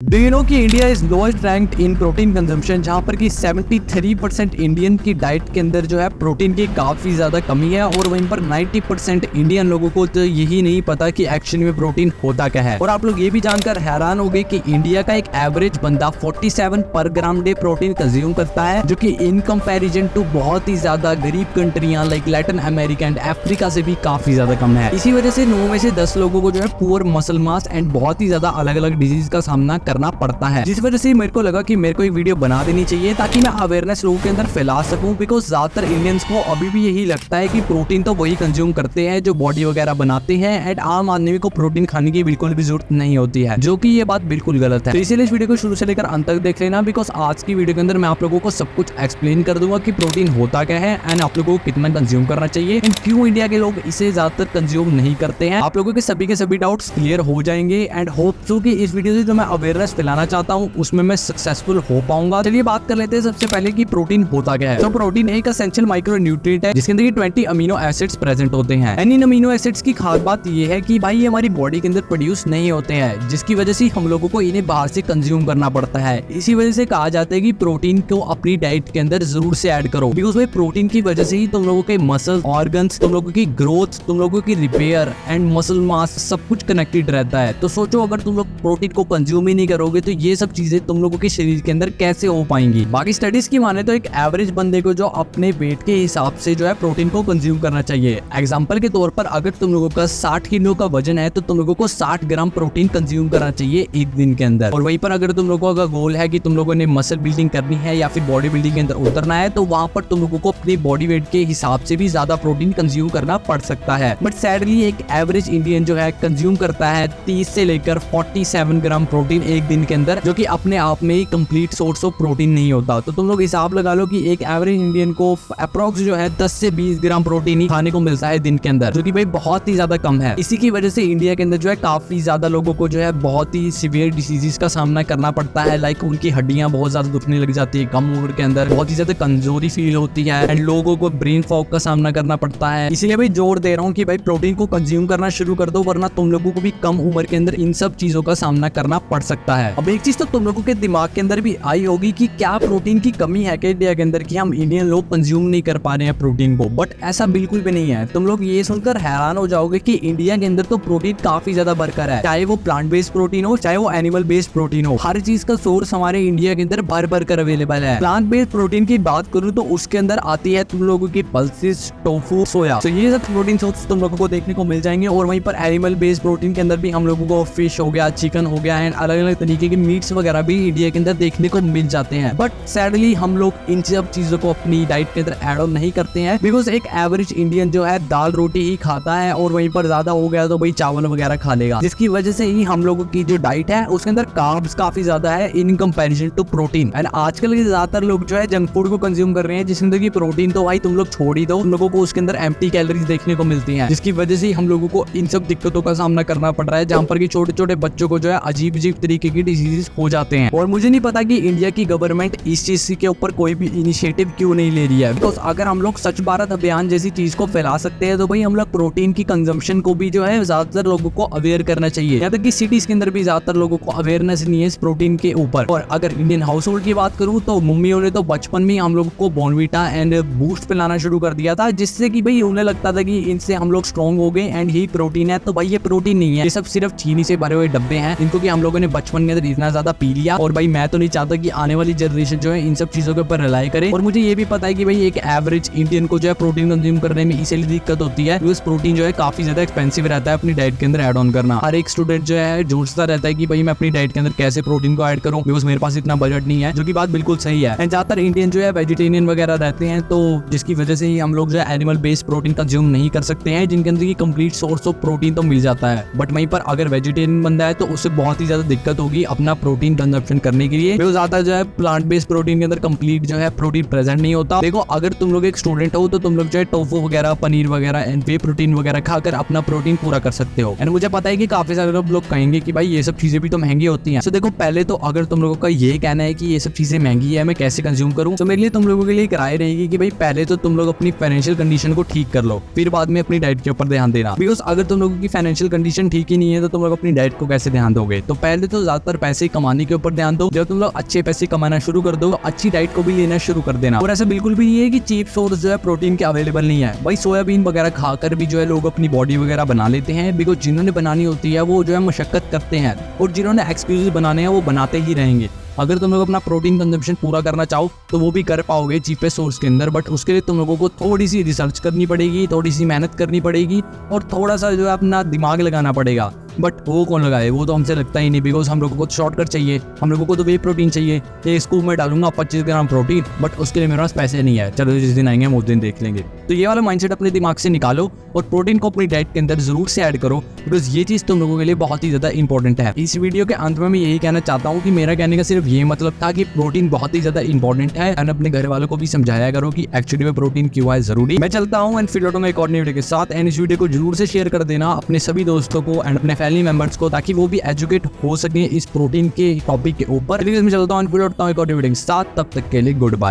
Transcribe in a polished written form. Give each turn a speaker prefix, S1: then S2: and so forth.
S1: Do you know कि India is lowest ranked in protein consumption, जहां पर कि 73% इंडियन की डाइट के अंदर जो है प्रोटीन की काफी ज्यादा कमी है। और वहीं पर 90% इंडियन लोगों को तो यही नहीं पता कि एक्चुअली में प्रोटीन होता क्या है। और आप लोग ये भी जानकर हैरान हो गए कि इंडिया का एक एवरेज बंदा 47 पर ग्राम डे प्रोटीन कंज्यूम करता है, जो कि इन कंपैरिजन टू बहुत ही ज्यादा गरीब कंट्रियां like Latin America and Africa से भी काफी ज्यादा कम है। इसी वजह से 9 में से 10 लोगों को जो है पुअर मसल मास एंड बहुत ही ज्यादा अलग अलग डिजीज का सामना करना पड़ता है। जिस वजह से मेरे को लगा कि मेरे को एक वीडियो बना देनी चाहिए ताकि मैं अवेयरनेस लोगों के अंदर फैला सकूं, बिकॉज ज्यादातर इंडियंस को अभी भी यही लगता है कि प्रोटीन तो वही कंज्यूम करते हैं जो बॉडी वगैरह बनाते हैं एंड आम आदमी को प्रोटीन खाने की बिल्कुल भी जरूरत नहीं होती है, जो कि ये बात बिल्कुल गलत है। तो इसीलिए इस वीडियो को शुरू से लेकर अंत तक देख लेना, बिकॉज आज की वीडियो के अंदर मैं आप लोगों को सब कुछ एक्सप्लेन कर दूंगा कि प्रोटीन होता क्या है एंड आप लोगों को कितना कंज्यूम करना चाहिए एंड क्यों इंडिया के लोग इसे ज्यादातर कंज्यूम नहीं करते हैं। आप लोगों के सभी डाउट्स क्लियर हो जाएंगे एंड होप सो कि इस वीडियो से जो मैं अवेयरनेस फैलाना चाहता हूँ उसमें मैं सक्सेसफुल हो पाऊंगा। चलिए बात कर लेते हैं सबसे पहले कि प्रोटीन होता क्या है। तो प्रोटीन एक एसेंशियल माइक्रो न्यूट्रिएंट है जिसके अंदर 20 अमीनो एसिड्स प्रेजेंट होते हैं। इन अमीनो एसिड्स की खास बात यह है कि भाई ये हमारी बॉडी के अंदर प्रोड्यूस नहीं होते हैं, जिसकी वजह से हम लोगों को इन्हें बाहर से कंज्यूम करना पड़ता है। इसी वजह से कहा जाता है कि प्रोटीन को अपनी डाइट के अंदर जरूर से ऐड करो, बिकॉज भाई प्रोटीन की वजह से ही तुम लोगों के मसल ऑर्गन्स, तुम लोगों की ग्रोथ, तुम लोगों की रिपेयर एंड मसल मास सब कुछ कनेक्टेड रहता है। तो सोचो अगर तुम लोग प्रोटीन को कंज्यूम ही नहीं करोगे तो ये सब चीजें तुम लोगों के शरीर के अंदर कैसे हो पाएंगी। बाकी स्टडीज की माने तो एक एवरेज बंदे को जो अपने वेट के हिसाब से जो है प्रोटीन को कंज्यूम करना चाहिए। एग्जांपल के तौर पर अगर तुम लोगों का 60 किलो का वजन है तो तुम लोगों को 60 ग्राम प्रोटीन कंज्यूम करना चाहिए एक दिन के अंदर। और वहीं पर अगर तुम लोगों का गोल है कि तुम लोगों ने मसल बिल्डिंग करनी है या फिर बॉडी बिल्डिंग के अंदर उतरना है तो वहां पर तुम लोगों को अपनी बॉडी वेट के हिसाब से भी ज्यादा प्रोटीन कंज्यूम करना पड़ सकता है। बट सैडली एक एवरेज इंडियन जो है कंज्यूम करता है 30 से लेकर 47 ग्राम प्रोटीन एक दिन के अंदर, जो कि अपने आप में ही कंप्लीट सोर्स ऑफ प्रोटीन नहीं होता। तो तुम लोग हिसाब लगा लो कि एक एवरेज इंडियन को अप्रोक्स जो है 10 से 20 ग्राम प्रोटीन ही खाने को मिलता है दिन के अंदर, जो कि भाई बहुत ही ज्यादा कम है। इसी की वजह से इंडिया के अंदर जो है काफी ज्यादा लोगों को जो है बहुत ही सीवियर डिसीजेस का सामना करना पड़ता है। लाइक उनकी हड्डियां बहुत ज्यादा दुखने लग जाती है, कम उम्र के अंदर बहुत ही ज्यादा कमजोरी फील होती है एंड लोगों को ब्रेन फॉग का सामना करना पड़ता है। इसीलिए भाई जोर दे रहा हूँ कि भाई प्रोटीन को कंज्यूम करना शुरू कर दो, वरना तुम लोगों को भी कम उम्र के अंदर इन सब चीजों का सामना करना पड़ सकता है। अब एक चीज तो तुम लोगों के दिमाग के अंदर भी आई होगी कि क्या प्रोटीन की कमी है क्या इंडिया के अंदर कि हम इंडियन लोग कंज्यूम नहीं कर पा रहे हैं प्रोटीन को। बट ऐसा बिल्कुल भी नहीं है। तुम लोग ये सुनकर हैरान हो जाओगे कि इंडिया के अंदर तो प्रोटीन काफी ज्यादा भरकर है, चाहे वो प्लांट बेस्ड प्रोटीन हो चाहे वो एनिमल बेस्ड प्रोटीन हो। हर चीज का सोर्स हमारे इंडिया के अंदर भर कर अवेलेबल है। प्लांट बेस्ड प्रोटीन की बात करूँ तो उसके अंदर आती है तुम लोगों की पल्सेस, टोफू, सोया। तो ये सब प्रोटीन सोर्स तुम लोगों को देखने को मिल जाएंगे। और वहीं पर एनिमल बेस्ड प्रोटीन के अंदर भी हम लोगों को फिश हो गया, चिकन हो गया एंड अलग अलग तरीके के मीट्स वगैरह भी इंडिया के अंदर देखने को मिल जाते हैं। बट सैडली हम लोग इन सब चीजों को अपनी डाइट के अंदर ऐड ऑन नहीं करते हैं, बिकॉज एक एवरेज इंडियन जो है दाल रोटी ही खाता है और वहीं पर ज्यादा हो गया तो भाई चावल वगैरह खा लेगा, जिसकी वजह से ही हम लोगों की जो डाइट है उसके अंदर कार्ब्स काफी ज्यादा है in comparison to protein. And आजकल के ज्यादातर लोग जो है जंक फूड को कंज्यूम कर रहे हैं, जिसके अंदर की प्रोटीन तो भाई तुम लोग छोड़ ही दो, तुम लोगों को उसके अंदर एम्प्टी कैलोरीज देखने को मिलती हैं, जिसकी वजह से हम लोगों को इन सब दिक्कतों का सामना करना पड़ रहा है, जहाँ पर छोटे छोटे बच्चों को जो है अजीब अजीब तरीके की डिजीजेस हो जाते हैं। और मुझे नहीं पता कि इंडिया की गवर्नमेंट इस चीज के ऊपर कोई भी इनिशिएटिव क्यों नहीं ले रही है। बिकॉज अगर हम लोग स्वच्छ भारत अभियान जैसी चीज को फैला सकते हैं तो भाई हम लोग प्रोटीन की कंजम्पशन को भी जो है ज्यादातर लोगों को अवेयर करना चाहिए। यहाँ तक कि सिटीज के अंदर भी ज्यादातर लोगों को अवेयरनेस नहीं है इस प्रोटीन के ऊपर। और अगर इंडियन हाउस होल्ड की बात करूँ तो मम्मियों ने तो बचपन में हम लोगों को बॉर्नवीटा एंड बूस्ट पिलाना शुरू कर दिया था, जिससे कि भाई उन्हें लगता था कि इनसे हम लोग स्ट्रॉन्ग हो गए एंड यही प्रोटीन है। तो भाई ये प्रोटीन नहीं है, ये सब सिर्फ चीनी से भरे हुए डब्बे हैं, इनको कि हम लोगों ने बचपन के अंदर इतना ज्यादा पी लिया। और भाई मैं तो नहीं चाहता कि आने वाली जनरेशन जो है इन सब चीजों के ऊपर रिलाई करे। और मुझे ये भी पता है कि भाई एक एवरेज इंडियन को जो है प्रोटीन कंज्यूम करने में इसलिए दिक्कत होती है बिकॉज प्रोटीन जो है काफी ज्यादा एक्सपेंसिव रहता है अपनी डाइट के अंदर ऐड ऑन करना। हर एक स्टूडेंट जो है जोड़ता रहता है कि भाई मैं अपनी डाइट के अंदर कैसे प्रोटीन को ऐड करूं, बिकॉज मेरे पास इतना बजट नहीं है, जो कि बात बिल्कुल सही है। एंड ज्यादातर इंडियन जो है वेजिटेरियन वगैरह रहते हैं, तो जिसकी वजह से ही हम लोग जो है एनिमल बेस्ड प्रोटीन कंज्यूम नहीं कर सकते हैं, जिनके अंदर की कंप्लीट सोर्स ऑफ प्रोटीन तो मिल जाता है। बट वहीं पर अगर वेजिटेरियन बंदा है तो उससे बहुत ही ज्यादा दिक्कत होगी अपना प्रोटीन कंजप्शन करने के लिए, बिकॉज ज्यादा जो है प्लांट बेस्ड प्रोटीन के अंदर कंप्लीट जो है प्रोटीन प्रेजेंट नहीं होता। देखो अगर तुम लोग एक स्टूडेंट हो तो तुम लोग जो है टोफू वगैरह, पनीर वगैरह एंड वे प्रोटीन वगैरह खाकर अपना प्रोटीन पूरा कर सकते हो। एंड मुझे पता है कि काफी सारे लोग कहेंगे कि भाई ये सब चीजें भी तो महंगी होती हैं। तो देखो पहले तो अगर तुम लोगों का ये कहना है कि ये सब चीजें महंगी है, मैं कैसे कंज्यूम करूं, तो मेरे लिए तुम लोगों के लिए राय रहेगी कि भाई पहले तो तुम लोग अपनी फाइनेंशियल कंडीशन को ठीक कर लो, फिर बाद में अपनी डाइट के ऊपर ध्यान देना। बिकॉज अगर तुम लोगों की फाइनेंशियल कंडीशन ठीक ही नहीं है तो तुम लोग अपनी डाइट को कैसे ध्यान दोगे। तो पहले तो ज्यादातर पैसे कमाने के ऊपर ध्यान दो। जब तुम लोग अच्छे पैसे कमाना शुरू कर दो, अच्छी डाइट को भी लेना शुरू कर देना। और ऐसा बिल्कुल भी नहीं है कि चीप सोर्स जो है प्रोटीन के अवेलेबल नहीं है भाई। सोयाबीन वगैरह खाकर भी जो है लोग अपनी बॉडी वगैरह बना लेते हैं, बिकॉज जिन्होंने बनानी होती है वो जो है मशक्कत करते हैं, और जिन्होंने एक्सक्यूजेस बनाने हैं वो बनाते ही रहेंगे। अगर तुम लोग अपना प्रोटीन कंजम्पशन पूरा करना चाहो तो वो भी कर पाओगे चीपेस्ट सोर्स के अंदर, बट उसके लिए तुम लोगों को थोड़ी सी रिसर्च करनी पड़ेगी, थोड़ी सी मेहनत करनी पड़ेगी, और थोड़ा सा जो है अपना दिमाग लगाना पड़ेगा। बट वो कौन लगाए, वो तो हमसे लगता ही नहीं, बिकॉज हम लोगों को शॉर्टकट चाहिए, हम लोगों को तो वे प्रोटीन चाहिए। एक स्कूप में डालूंगा 25 ग्राम प्रोटीन, बट उसके लिए मेरे पास पैसे नहीं है, चलो जिस दिन आएंगे हम उस दिन देख लेंगे। तो ये वाला माइंडसेट अपने दिमाग से निकालो और प्रोटीन को अपनी डाइट के अंदर जरूर से ऐड करो, बिकॉज ये चीज़ तुम लोगों के लिए बहुत ही ज़्यादा इंपॉर्टेंट है। इस वीडियो के अंत में मैं यही कहना चाहता हूँ कि मेरा कहने का सिर्फ ये मतलब था कि प्रोटीन बहुत ही ज़्यादा इंपॉर्टेंट है, एंड अपने घर वालों को भी समझाया करो कि एक्चुअली में प्रोटीन क्यों है जरूरी। मैं चलता हूँ एंड फिर लौटूंगा एक और नई वीडियो के साथ, एंड इस वीडियो को जरूर से शेयर कर देना अपने सभी दोस्तों को एंड अपने फैमिली मेंबर्स को, ताकि वो भी एजुकेट हो सके इस प्रोटीन के टॉपिक के ऊपर। मैं चलता हूँ, फिर लौटता हूँ एक और वीडियो के साथ, तब तक के लिए गुड बाय।